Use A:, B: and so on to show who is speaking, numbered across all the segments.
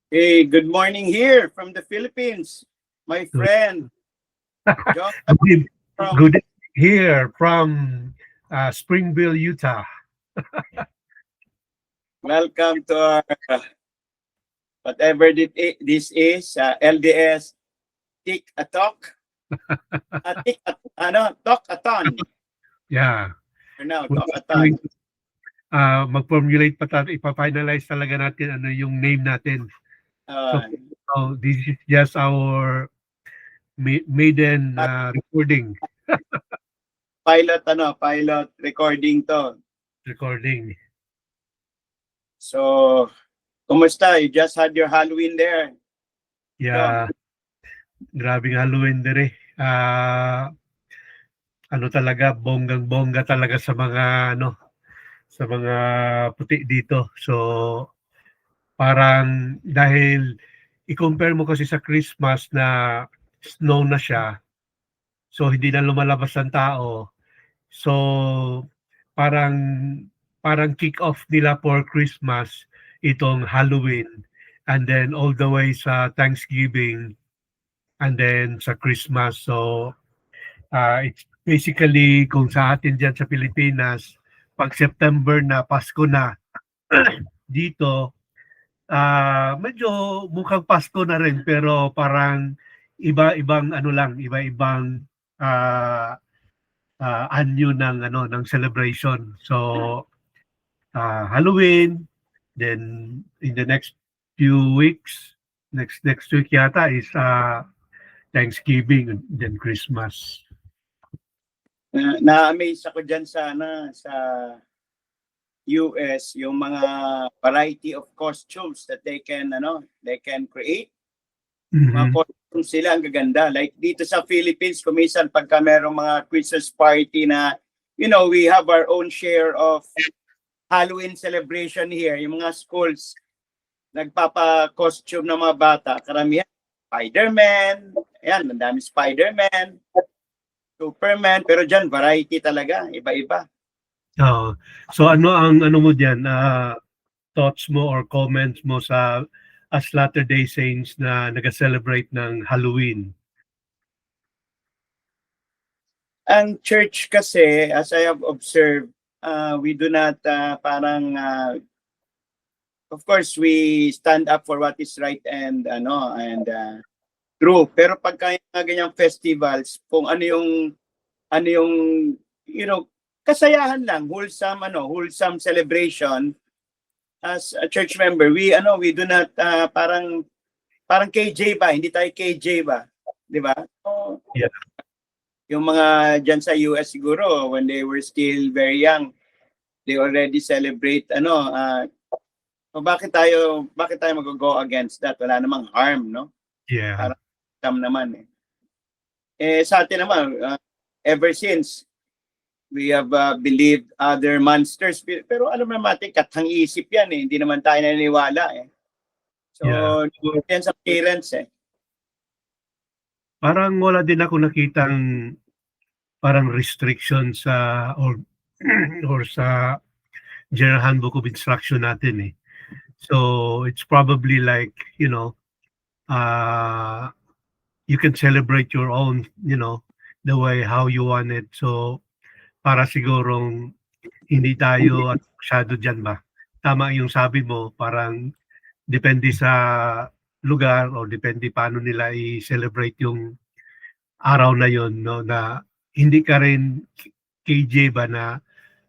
A: Hey, good morning here from the Philippines, my
B: Good,
A: friend John
B: good
A: from
B: good here from Springville, Utah.
A: welcome to our whatever this is, LDS Tik a Talk, Talk-a-thon
B: Yeah.
A: for now,
B: We're
A: Talk-a-thon.
B: going to mag-formulate pa tayo, ipa-finalize talaga natin ano yung name natin. So,
A: Uh,
B: this is just our maiden recording.
A: pilot recording to.
B: Recording.
A: So, kumusta? You just had your Halloween there, John.
B: Yeah, grabing Halloween dire. Ano talaga, bonggang-bongga talaga sa mga sa mga puti dito. So, parang dahil i-compare mo kasi sa Christmas na snow na siya, so hindi na lumalabas ang tao. So parang parang kick off nila for Christmas itong Halloween, and then all the way sa Thanksgiving, and then sa Christmas. So it's basically kung sa atin diyan sa Pilipinas, pag September na, Pasko na, dito medyo mukhang Pasko na rin pero parang iba-ibang ano lang, iba-ibang ah, anyo ng ng celebration. So Halloween, then in the next few weeks, next week yata is Thanksgiving and then Christmas.
A: Na-amaze ako dyan sa US, yung mga variety of costumes that they can create. Mga
B: Mhm.
A: costumes sila, ang gaganda. Like dito sa Philippines, kumisan pagka merong mga Christmas party na, we have our own share of Halloween celebration here. Yung mga schools, nagpapa-costume ng mga bata. Karamihan, Spider-Man. Ayan, ang dami Spider-Man, Superman. Pero dyan, variety talaga. Iba-iba.
B: Oo. So ano ang ano mo diyan, thoughts mo or comments mo sa as Latter-day Saints na nag-celebrate ng Halloween?
A: Ang church kasi, as I have observed, we do not of course we stand up for what is right and true. Pero pagka yung mga ganyang festivals, kung ano yung kasayahan lang, wholesome celebration, as a church member, we do not parang KJ ba, hindi tayo KJ ba, di ba? So,
B: Yeah.
A: yung mga dyan sa US siguro, when they were still very young, they already celebrate so bakit tayo mag-go against that? Wala namang harm, no?
B: Yeah.
A: Parang naman sa atin naman, ever since we have believed other monsters, pero alam naman natin katang isip yan hindi naman tayo naniniwala so
B: Yeah.
A: yan sa parents
B: Parang wala din ako nakitang parang restriction sa or sa General Handbook of Instruction natin, eh. So, it's probably like, uh, you can celebrate your own, the way how you want it. So, para sigurong hindi tayo masyado diyan ba. Tama yung sabi mo, parang depende sa lugar o depende paano nila i-celebrate yung araw na yon, no, na hindi ka rin KJ ba na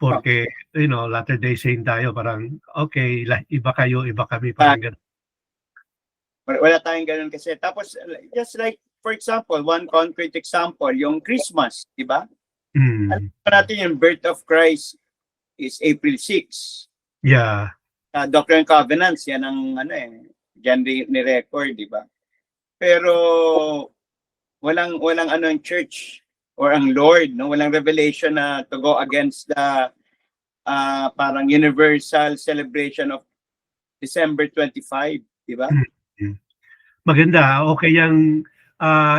B: porque Latter-day Saint tayo parang okay, iba kayo, iba kami,
A: uh,
B: parang ganun.
A: wala tayong ganun kasi tapos just like for example, one concrete example, yung Christmas, di ba? Alam natin yung birth of Christ is April 6.
B: Yeah.
A: Doctrine and Covenants, yan ang dyan ni-record, di ba? Pero walang ang church or ang Lord, no, walang revelation na to go against the parang universal celebration of December 25, di ba?
B: Maganda, okay yung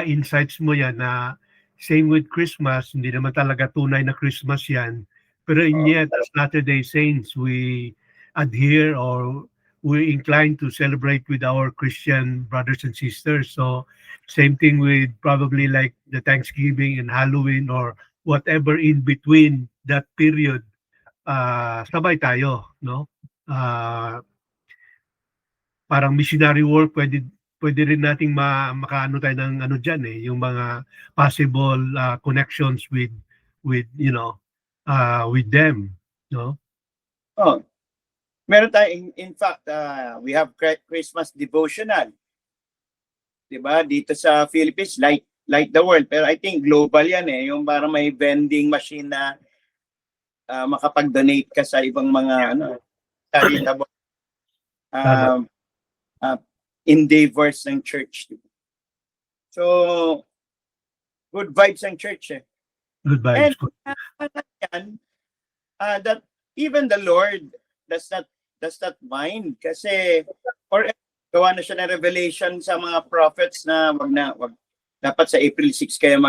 B: insights mo yan na same with Christmas, hindi naman talaga tunay na Christmas 'yan. Pero yet, as Latter-day Saints, we adhere or we incline to celebrate with our Christian brothers and sisters. So same thing with probably like the Thanksgiving and Halloween or whatever in between that period. Sabay tayo, no? Parang missionary work, pwede rin nating makaano tayo ng ano diyan yung mga possible connections with with them, no?
A: Oh, meron tayo in fact we have Christmas devotional. 'Di ba? Dito sa Philippines, Light the World, pero I think global 'yan yung parang may vending machine na makapag-donate ka sa ibang mga charitable endeavors ng church. So, good vibes ang church
B: Good vibes.
A: And that even the Lord does not mind kasi or gawa na siya ng revelation sa mga prophets na wag dapat sa April 6 kayo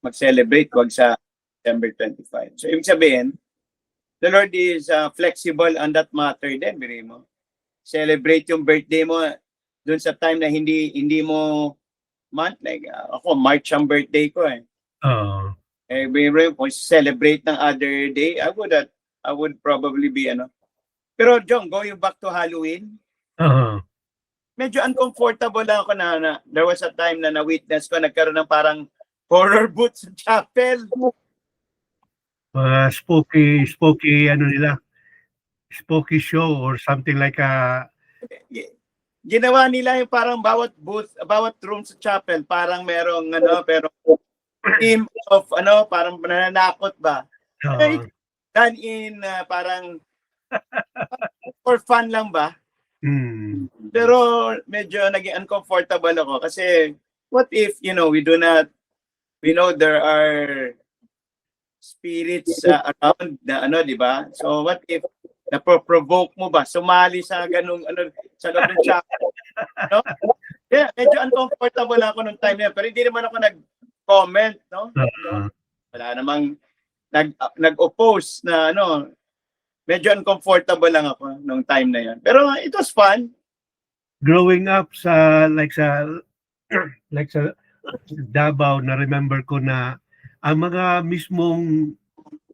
A: mag-celebrate, wag sa December 25. So ibig sabihin, the Lord is flexible on that matter din, biri mo. Celebrate yung birthday mo doon sa time na hindi mo month, like ako March ang birthday ko kung celebrate ng other day, I would probably be Pero John, going back to Halloween, medyo uncomfortable lang ako na there was a time na na-witness ko nagkaroon ng parang horror booth sa chapel.
B: Spooky spooky show or something like
A: Ginawa nila yung parang bawat room sa chapel parang merong team of parang nananakot ba. Done in parang for fun lang ba? Pero medyo naging uncomfortable ako kasi what if we know there are spirits around na di ba? So what if naprovoke mo ba sumali sa ganung sa loob ng chapel? Yeah, medyo uncomfortable ako nung time na pero hindi naman ako nag-comment, no? Wala namang nag-oppose na medyo uncomfortable lang ako nung time na yan. Pero it was fun.
B: Growing up sa Davao, na remember ko na ang mga mismong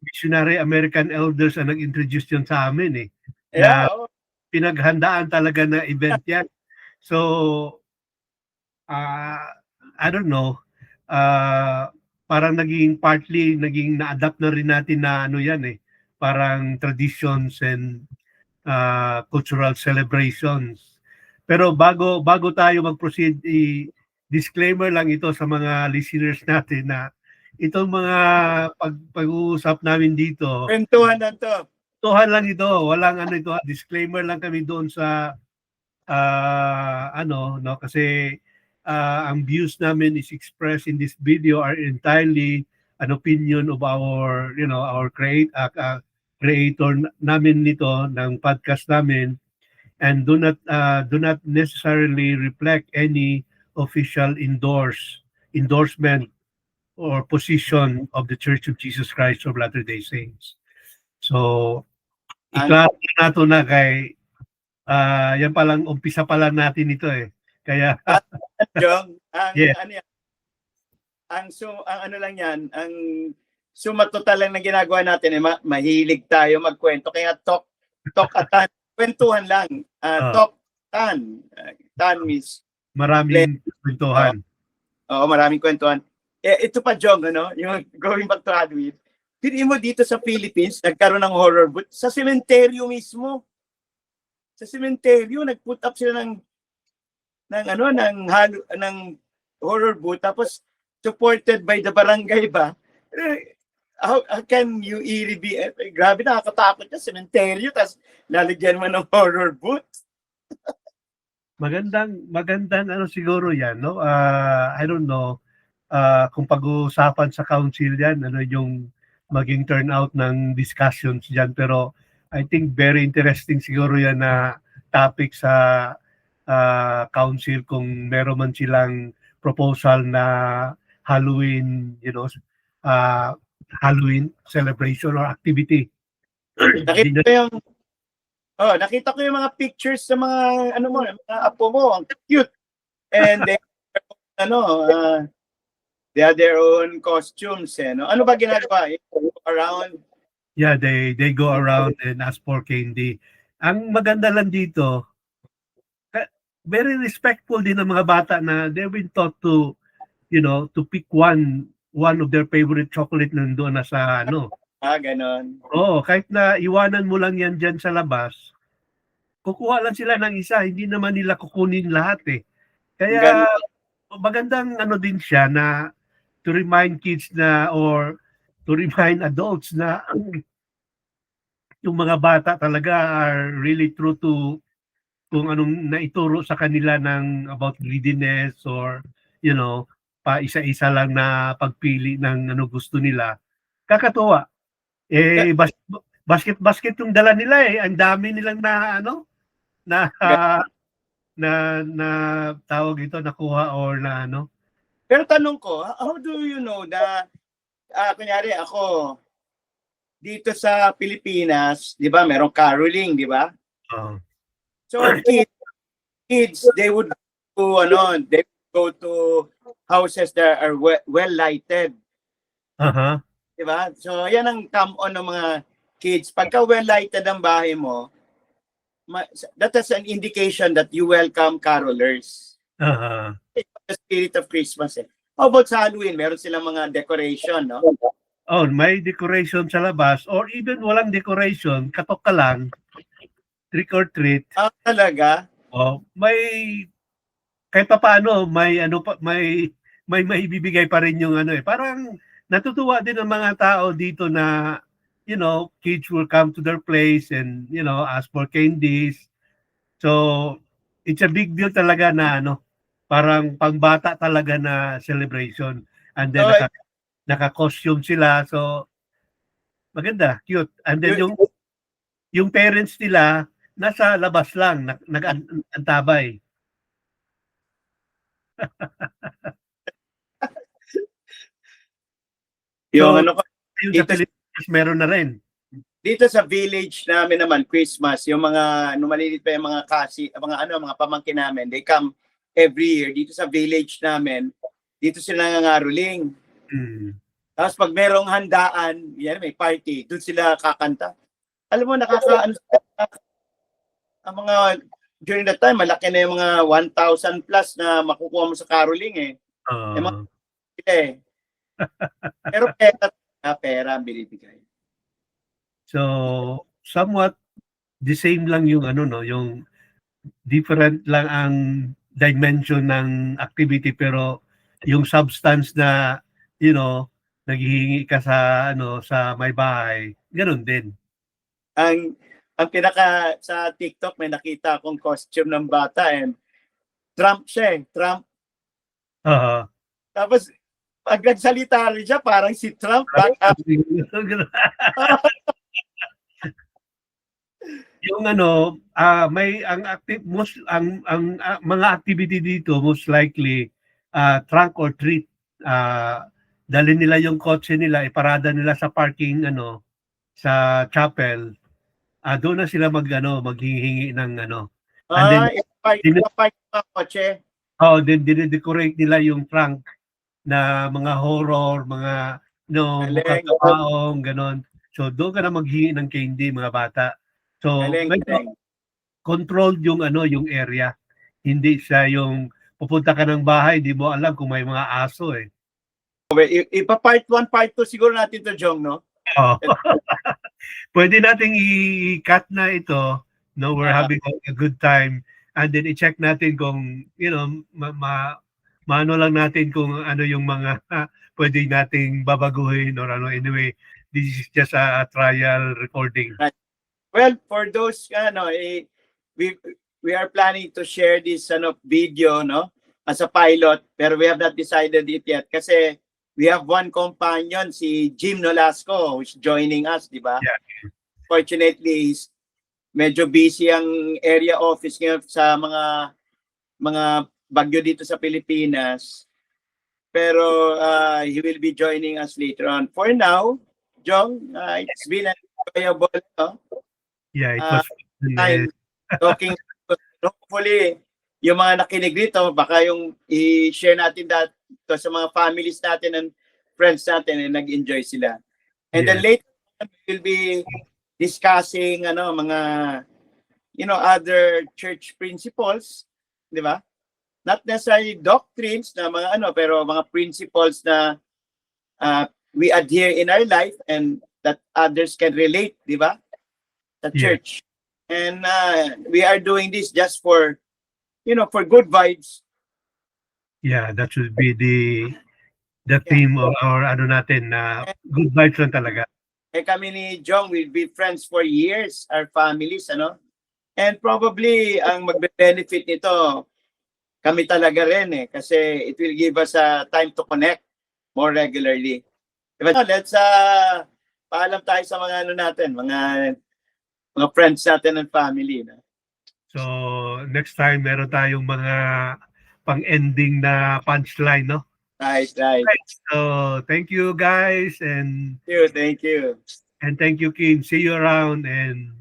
B: missionary American elders ang nag-introduce yun sa amin na pinaghandaan talaga na event yan. So I don't know, parang naging na-adapt na rin natin na yan parang traditions and cultural celebrations. Pero bago tayo mag-proceed, disclaimer lang ito sa mga listeners natin na itong mga pag-uusap namin dito,
A: kwentuhan lang to.
B: Kwentuhan lang ito, walang ito, disclaimer lang kami doon sa kasi ang views namin is expressed in this video are entirely an opinion of our creator namin nito ng podcast namin, and do not necessarily reflect any official endorsement or position of the Church of Jesus Christ of Latter-day Saints. So iklaro nato na kay yan palang umpisa pa lang natin ito kaya
A: Jong,
B: yes.
A: ang lang yan, ang suma total lang na ginagawa natin mahilig tayo magkwento kaya talk atan, kwentuhan lang. Talk tan means
B: maraming kwentuhan.
A: Oo, maraming kwentuhan. Ito pa Jong, yung going back to Halloween. Pili mo dito sa Philippines nagkaroon ng horror booth sa sementeryo mismo. Sa sementeryo nag-put up sila ng horror booth tapos supported by the barangay ba? How can you be grabe, nakakatakot yung sementeryo tapos lalagyan mo ng horror booth.
B: Magandang siguro yan, no? I don't know kung pag-uusapan sa council yan, yung maging turnout ng discussions diyan, pero I think very interesting siguro yan na topic sa council kung meron man silang proposal na Halloween, Halloween celebration or activity.
A: Nakita Oh, nakita ko yung mga pictures sa mga ano mo, mga apo mo, ang cute. And then they have their own costumes eh, no? Ano ba ginagawa? Around
B: Yeah, they go around and ask for candy. Ang maganda lang dito, very respectful din ng mga bata na they've been taught to, to pick one of their favorite chocolate nandoon na sa ano.
A: ganon.
B: Oo, kahit na iwanan mo lang yan dyan sa labas, kukuha lang sila ng isa, hindi naman nila kukunin lahat eh. Kaya
A: Ganon.
B: magandang ano din siya na to remind kids na or to remind adults na yung mga bata talaga are really true to kung anong naituro sa kanila ng about greediness or pa isa-isa lang na pagpili ng ano gusto nila. Kakatuwa. Basket yung dala nila eh. Ang dami nilang na na na tawag ito nakuha or na ano.
A: Pero tanong ko, how do you know na kunyari ako dito sa Pilipinas, 'di ba, merong caroling, 'di ba? So kids they would go to houses that are well lighted.
B: Uh-huh.
A: 'Di ba? So yan ang come on ng mga kids. Pagka well lighted ang bahay mo, that is an indication that you welcome carolers.
B: Uh-huh.
A: The spirit of Christmas eh. How about sa Halloween? Meron silang mga decoration, no?
B: Oh, may decoration sa labas or even walang decoration, katok ka lang, trick or treat.
A: Talaga?
B: Oh, may kahit pa paano may maibibigay pa rin yung ano eh. Parang natutuwa din ang mga tao dito na kids will come to their place and ask for candies. So it's a big deal talaga na parang pangbata talaga na celebration. And then
A: So,
B: naka-costume sila. So maganda, cute. And then yung parents nila nasa labas lang, nag-antabay.
A: yung
B: So,
A: ano ko,
B: yung sa Pilipinas meron na rin.
A: dito sa village namin naman, Christmas, yung mga, maliliit pa yung mga mga pamangkin namin, they come every year dito sa village namin, dito sila nangangaroling. Tapos pag merong handaan, yan, may party, doon sila kakanta. Alam mo, ang mga, during that time, malaki na yung mga 1,000 plus na makukuha mo sa caroling eh. Pero pera ang binibigay.
B: So, somewhat the same lang yung yung different lang ang dimension ng activity pero yung substance na naghihingi ka sa sa may bahay, ganoon din.
A: Ang pinaka sa TikTok may nakita akong costume ng bata and Trump siya eh, Trump. Tapos pag nagsalita rin siya parang si Trump back up.
B: Yung may ang mga activity dito most likely trunk or treat. Dalhin nila yung kotse nila, iparada nila sa parking sa chapel. Doon na sila maghihingi ng
A: And then ipark kotse.
B: Dine-decorate nila yung trunk na mga horror, mga mukhang kabaong, ganon. So doon ka na maghingi ng candy mga bata. So controlled yung yung area. Hindi siya yung pupunta ka ng bahay, di mo alam kung may mga aso eh.
A: Ipa-part 1, part 2 siguro natin to, Jong, no?
B: Pwede nating i-cut na ito. No, we're having a good time. And then i-check natin kung, maano lang natin kung ano yung mga pwede nating babaguhin or ano. Anyway, this is just a trial recording.
A: Well, for those, we are planning to share this video, no, as a pilot, pero we have not decided it yet kasi we have one companion, si Jim Nolasco, who's joining us, di ba?
B: Yeah.
A: Fortunately, medyo busy ang area office ngayon sa mga bagyo dito sa Pilipinas. Pero he will be joining us later on. For now, Jong, it's been enjoyable, no?
B: Yeah, it was
A: time talking. Hopefully, yung mga nakinig dito, baka yung i-share natin to sa mga families natin and friends natin and nag-enjoy sila. And then later, we'll be discussing mga other church principles, di ba? Not necessarily doctrines na mga pero mga principles na we adhere in our life and that others can relate, di ba? Sa church. And we are doing this just for for good vibes.
B: Yeah, that should be the theme of our natin na good vibes lang talaga.
A: Kami ni Jong will be friends for years, our families, And probably ang magbe-benefit nito kami talaga rin kasi it will give us a time to connect more regularly. Diba? Let's paalam tayo sa mga natin, mga friends natin and family.
B: So, next time meron tayong mga pang-ending na punchline, no?
A: Right.
B: So, thank you guys and
A: thank you.
B: And thank you, Kim. See you around and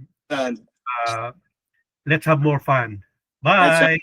B: let's have more fun. Bye.